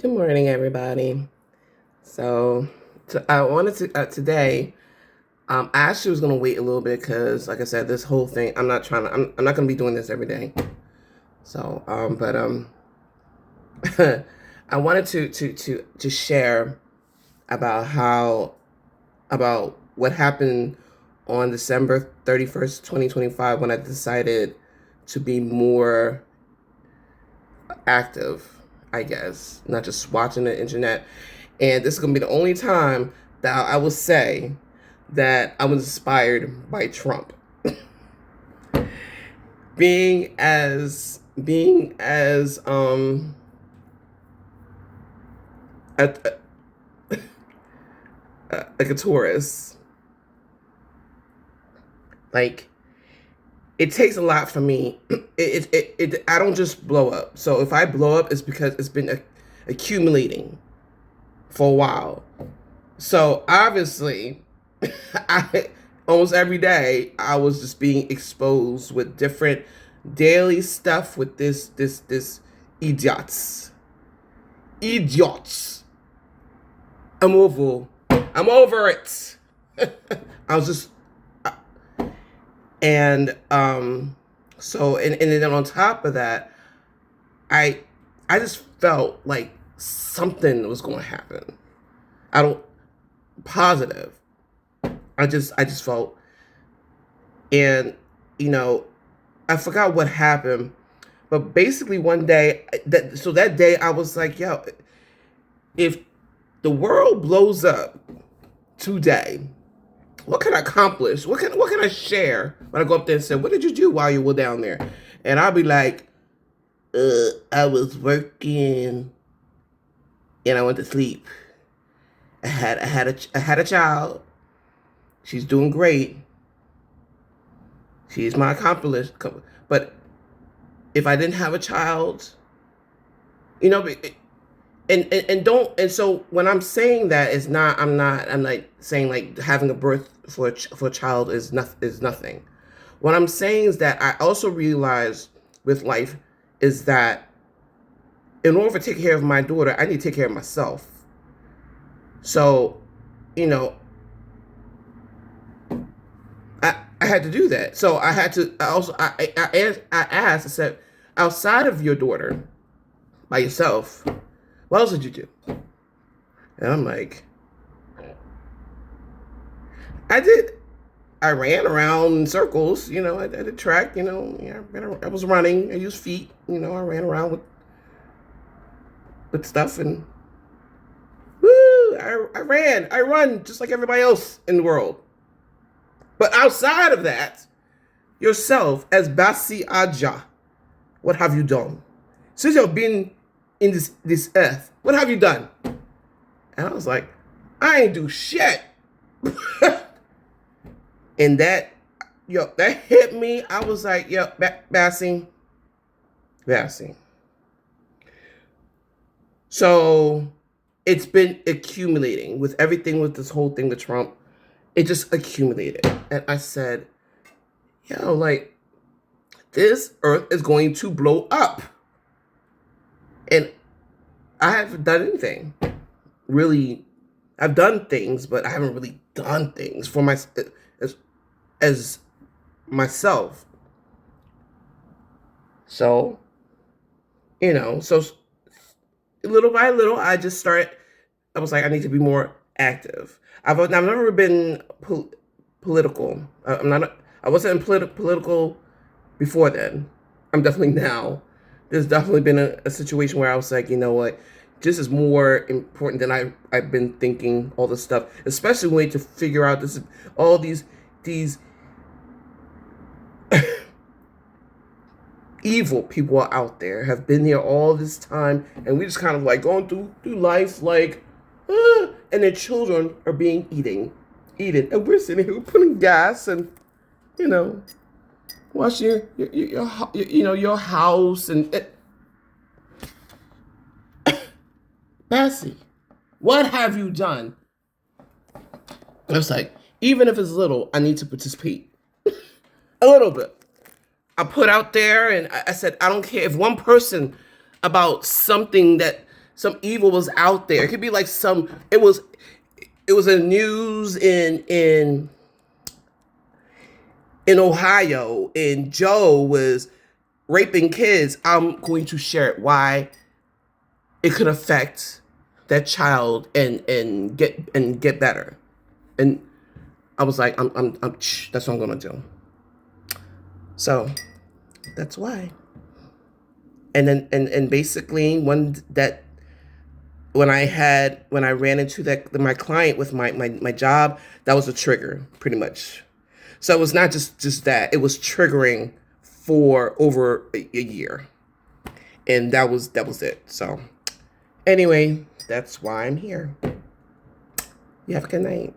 Good morning, everybody. So, I wanted to today. I actually was going to wait a little bit because, like I said, this whole thing. I'm not trying to. I'm not going to be doing this every day. So, I wanted to share about about what happened on December 31st, 2025, when I decided to be more active, I guess, not just watching the internet. And this is going to be the only time that I will say that I was inspired by Trump. Being as a, like a tourist, like it takes a lot for me. I don't just blow up. So if I blow up, it's because it's been accumulating for a while. So obviously, I almost every day I was just being exposed with different daily stuff with this idiots. Idiots. I'm over. I'm over it. I was just and and then on top of that, I I just felt like something was going to happen. I don't positive. I just felt, and you know I forgot what happened, but basically one day that day I was like, yo, if the world blows up today, what can I accomplish? What can I share when I go up there and say, what did you do while you were down there? And I'll be like, I was working and I went to sleep. I had a child. She's doing great. She's my accomplice. But if I didn't have a child, you know, and don't and so when I'm saying that, it's not I'm like saying like having a birth for a child is nothing. What I'm saying is that I also realize with life is that in order to take care of my daughter, I need to take care of myself. So, you know, I had to do that. So I had to. I said, outside of your daughter, by yourself, what else did you do? And I'm like, I did. I ran around in circles. I did track. Yeah, I was running. I used feet. I ran around with stuff and woo. I ran. I run just like everybody else in the world. But outside of that, yourself as Basi Aja, what have you done? Since you've been in this earth, what have you done? And I was like, I ain't do shit. And that hit me. I was like, yo, Bassie. So it's been accumulating with everything with this whole thing with Trump. It just accumulated. And I said, yo, like, this earth is going to blow up. And I haven't done anything. Really, I've done things, but I haven't really done things for as myself. So, so little by little, I was like, I need to be more active. I've never been political. I'm not. I wasn't political before then. I'm definitely now. There's definitely been a situation where I was like, you know what, this is more important than I've been thinking. All this stuff, especially when to figure out all these evil people are out there, have been here all this time, and we just kind of like going through life like, and their children are being eaten, and we're sitting here putting gas and washing your house and Bessie, what have you done? I was like, even if it's little, I need to participate a little bit. I put out there and I said, I don't care if one person about something some evil was out there. It could be like it was a news in Ohio, and Joe was raping kids. I'm going to share it. Why it could affect that child and get better. And I was like, that's what I'm gonna do. So that's why. And then and basically when I ran into my client with my job, that was a trigger, pretty much. So it was not just that, it was triggering for over a year. And that was it. So anyway, that's why I'm here. You have a good night.